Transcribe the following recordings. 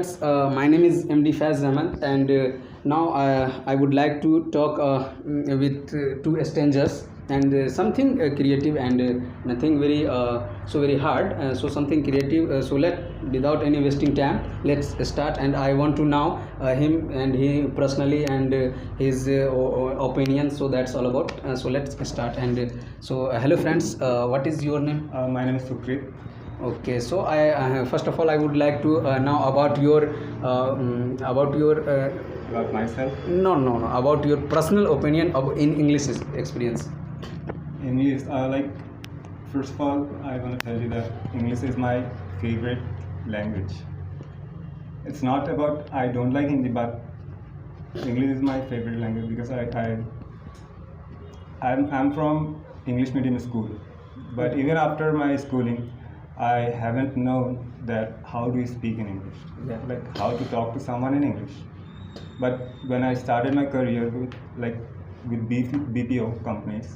friends, my name is MD Faz Ahmed, and now I would like to talk with two strangers and something creative and nothing very hard. So something creative. So without any wasting time, let's start. And I want to know him and he personally and his opinion. So that's all about. So let's start. And hello friends. What is your name? My name is Sukrit. Okay, so I first of all I would like to know about your About myself, no about your personal opinion in English experience. English. First of all, I want to tell you that English is my favorite language. It's not about I don't like Hindi, but English is my favorite language because I'm from English medium school, but even after my schooling, I haven't known that how do you speak in English, Yeah. like how to talk to someone in English. But when I started my career with BPO companies,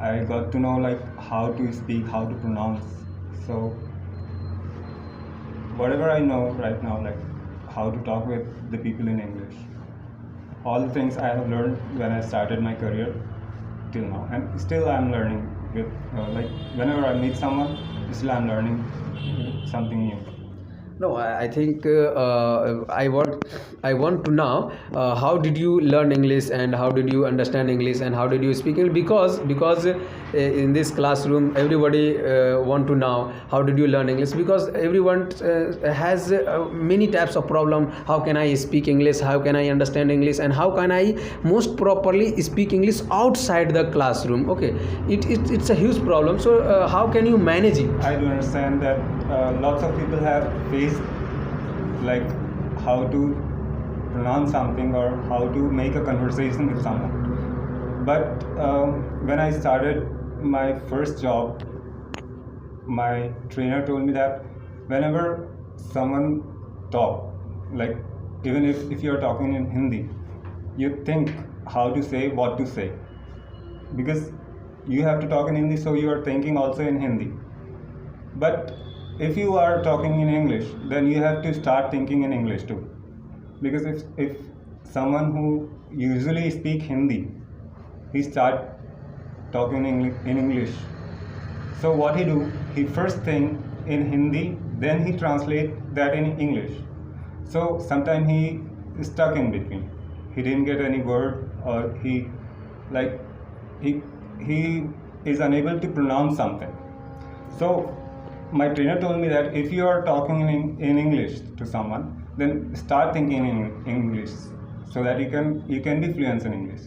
I got to know like how to speak, how to pronounce. So whatever I know right now, like how to talk with the people in English, all the things I have learned when I started my career till now, and still I'm learning with like whenever I meet someone, still I'm learning something new. No, I think I want to know how did you learn English and how did you understand English and how did you speak English, because in this classroom everybody want to know how did you learn English, because everyone has many types of problem. How can I speak English, how can I understand English, and how can I most properly speak English outside the classroom? Okay, it's a huge problem. So how can you manage it? I do understand that lots of people have faced like how to pronounce something or how to make a conversation with someone. But when I started my first job, my trainer told me that whenever someone talk, like even if you're talking in Hindi, you think how to say, what to say, because you have to talk in Hindi, so you are thinking also in Hindi. But if you are talking in English, then you have to start thinking in English too, because if someone who usually speak Hindi, he start talking in English, so what he do, he first think in Hindi, then he translate that in English. So sometimes he is stuck in between, he didn't get any word, or he is unable to pronounce something. So my trainer told me that if you are talking in English to someone, then start thinking in English so that you can be fluent in English.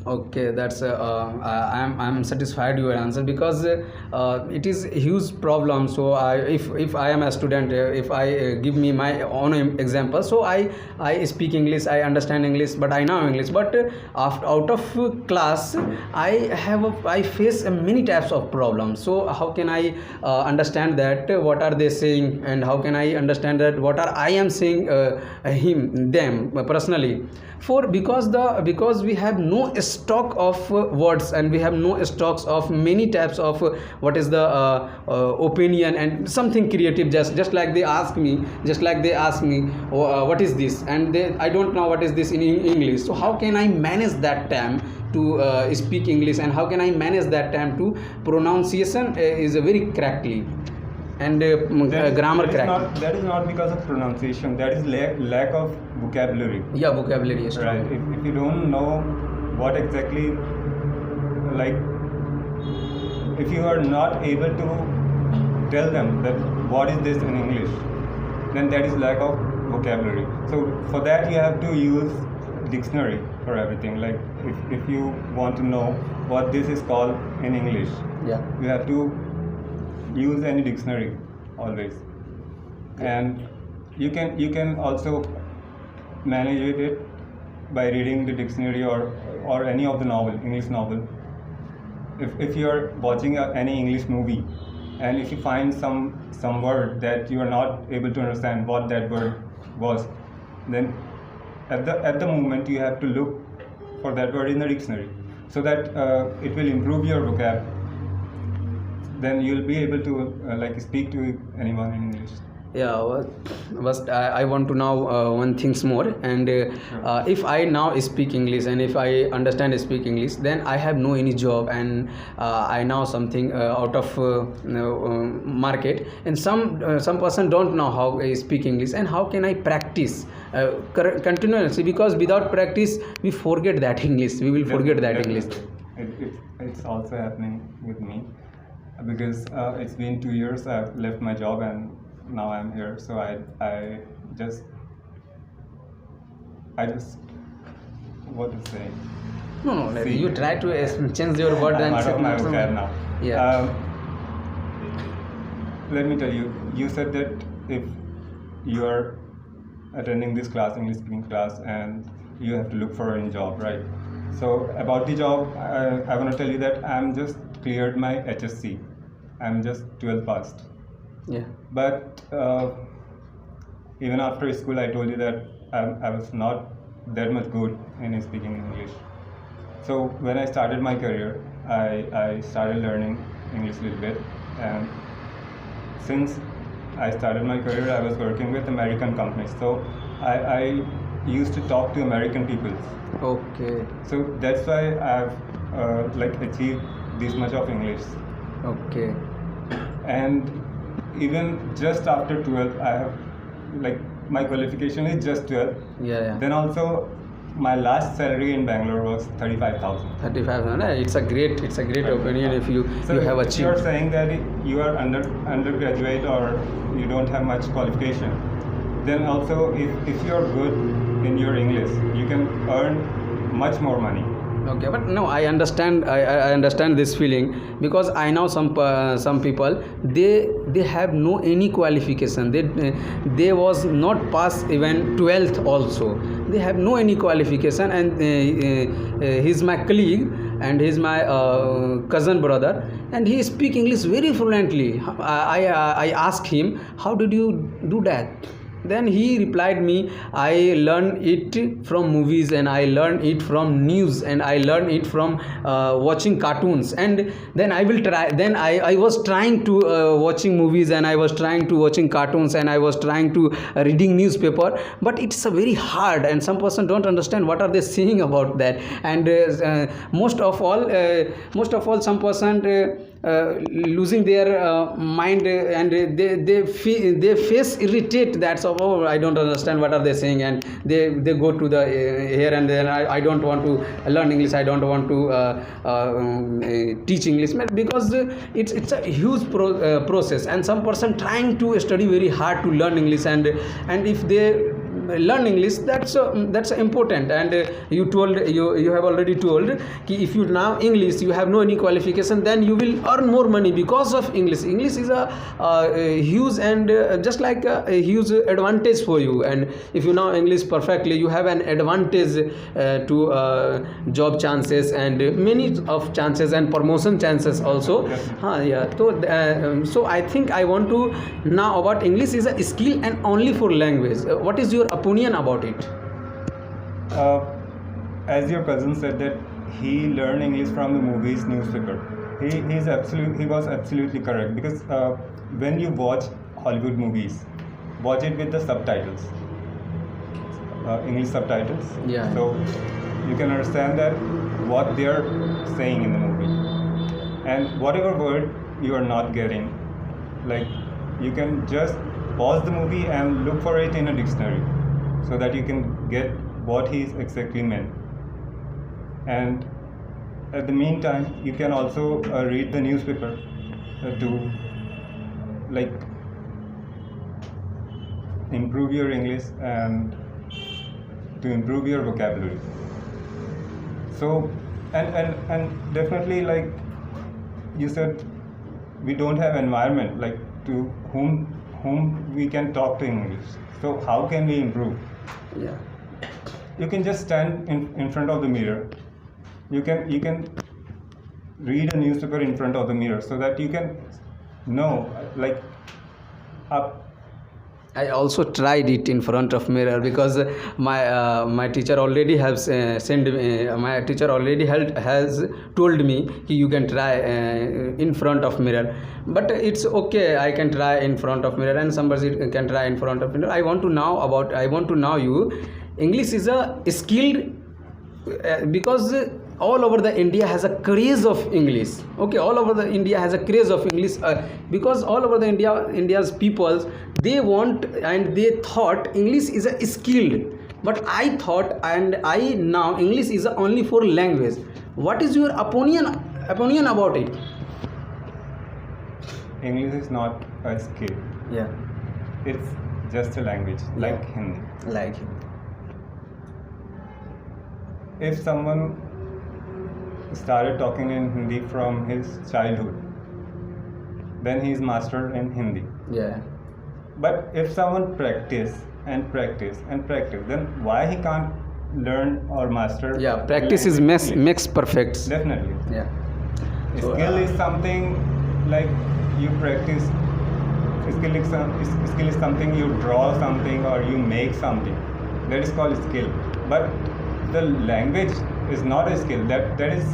Okay, that's I'm satisfied your answer, because it is a huge problem. So if I am a student, if I give me my own example, so I speak English, I understand English, but I know English, but out of class I face many types of problems. So how can I understand that what are they saying, and how can I understand that what are I am saying them personally, because we have no stock of words, and we have no stocks of many types of what is the opinion and something creative, just like they ask me, what is this, and I don't know what is this in English. So how can I manage that time to speak English, and how can I manage that time to pronunciation is very correctly, and grammar correct. That is not because of pronunciation, that is lack of vocabulary. Yeah, vocabulary is Right. If you don't know what exactly, like if you are not able to tell them that what is this in English, then that is lack of vocabulary. So for that you have to use dictionary for everything. Like if you want to know what this is called in English, Yeah. you have to use any dictionary always. And you can also manage it by reading the dictionary or any of the English novel. If you're watching any English movie, and if you find some word that you are not able to understand what that word was, then at the moment you have to look for that word in the dictionary, so that it will improve your vocab. Then you'll be able to speak to anyone in English. Yeah, but I want to know one things more. And if I now speak English and if I understand speak English, then I have no any job, and I know something out of market, and some person don't know how I speak English, and how can I practice continuously, because without practice we forget that English, we will forget that English. It's also happening with me because it's been 2 years. I've left my job and now I'm here. So just I just what to say. No, See. you try to change your word I'm and out of my say- vocab now. Yeah. Let me tell you. You said that if you are attending this class, English speaking class, and you have to look for a job, right? So about the job, I want to tell you that I'm just cleared my HSC. I'm just 12 passed. Yeah. But even after school, I told you that I was not that much good in speaking English. So when I started my career, I started learning English a little bit, and since I started my career, I was working with American companies. So I used to talk to American people. Okay. So that's why I've achieved this much of English. Okay. And even just after 12, I have like my qualification is just 12. Yeah. Then also my last salary in Bangalore was 35,000. 35. No, it's a great opinion if you So you have if achieved. you're saying that you are undergraduate or you don't have much qualification, then also if you're good in your English, you can earn much more money. Okay, but no, I understand. I understand this feeling, because I know some people, they have no any qualification. They was not pass even 12th also. They have no any qualification, and he's my colleague, and he's my cousin brother, and he speak English very fluently. I asked him, how did you do that? Then he replied me, I learned it from movies, and I learned it from news, and I learned it from watching cartoons. And then I will try, then I was trying to watching movies, and I was trying to watching cartoons, and I was trying to reading newspaper, but it's a very hard, and some person don't understand what are they saying about that. And most of all some person losing their mind, and they face irritate that, so oh, I don't understand what are they saying, and they go to the here, and then I don't want to learn English, I don't want to teach English, because it's a huge process, and some person trying to study very hard to learn English, and if they learn English, that's important. And you have already told कि if you now English, you have no any qualification, then you will earn more money because of English is a huge, and just like a huge advantage for you. And if you know English perfectly, you have an advantage to job chances, and many of chances, and promotion chances also. Yeah. So I think I want to know about English is a skill and only for language. What is your opinion about it? As your cousin said that he learned English from the movies, newspaper. He was absolutely correct, because when you watch Hollywood movies, watch it with the subtitles, English subtitles. Yeah. So you can understand that what they are saying in the movie, and whatever word you are not getting, like you can just pause the movie and look for it in a dictionary, so that you can get what he exactly meant. And at the meantime, you can also read the newspaper to like improve your English and to improve your vocabulary. So and definitely, like you said, we don't have environment like to whom we can talk to English. So how can we improve? Yeah. You can just stand in front of the mirror. You can read a newspaper in front of the mirror, so that you can know, like, I also tried it in front of mirror because my teacher already has my teacher already has told me कि you can try in front of mirror, but it's okay, I can try in front of mirror and somebody can try in front of mirror. I want to know you, English is a skilled because all over the India has a craze of English. Okay, all over the India has a craze of English because all over the India's peoples, they want and they thought English is a skilled, but I thought and I now English is only for language. What is your opinion about it? English is not a skill. Yeah, It's just a language, like Hindi. like If someone started talking in Hindi from his childhood, then he is master in Hindi. yeah. But if someone practice and practice and practice, then why he can't learn or master? Yeah, practice is English? makes perfect. Definitely. Yeah. So, Skill is something like you practice. Skill is something you draw something or you make something. That is called skill. But the language is not a skill. That is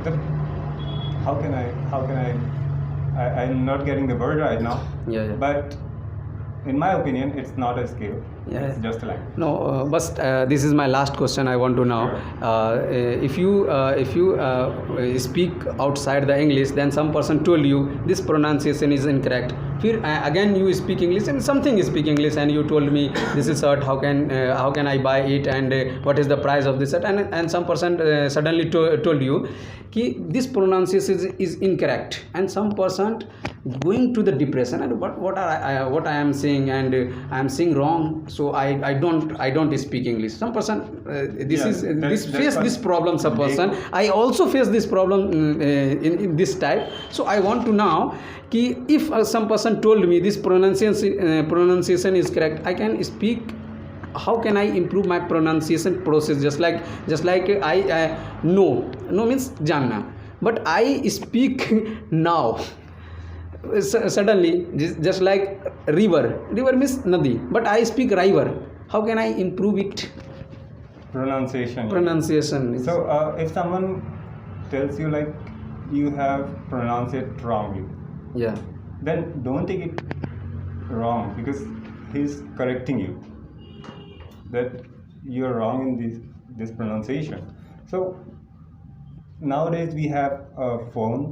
the. How can I? I'm not getting the word right now. yeah. But in my opinion, it's not a skill. Yeah. It's just a language. No, but this is my last question. I want to know if you speak outside the English, then some person told you this pronunciation is incorrect. Again you speak English and something is speak English and you told me this is shirt. How can I buy it and what is the price of this shirt? And some person suddenly told you कि this pronunciation is incorrect, and some person going to the depression and what I am saying and I am saying wrong, so I don't speak English. Some person face this problem. Some person I also face this problem in this type. So I want to know कि if some person told me this pronunciation is correct, I can speak. How can I improve my pronunciation process? Just like I no means janna, but I speak now. Suddenly, just like river means nadi, but I speak river. How can I improve it? Pronunciation. So if someone tells you like you have pronounced it wrongly, Yeah. then don't take it wrong because he's correcting you that you're wrong in this pronunciation. So nowadays we have a phone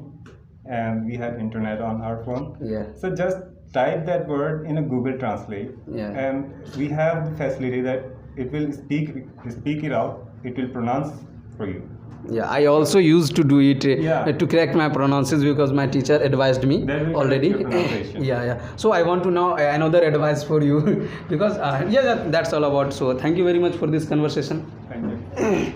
and we have internet on our phone. Yeah. So just type that word in a Google Translate, Yeah. and we have the facility that it will speak it out. It will pronounce for you. Yeah, I also used to do it Yeah. to correct my pronunciations because my teacher advised me That will already. correct your pronunciation. Yeah. So I want to know another advice for you because that's all about. So thank you very much for this conversation. Thank you.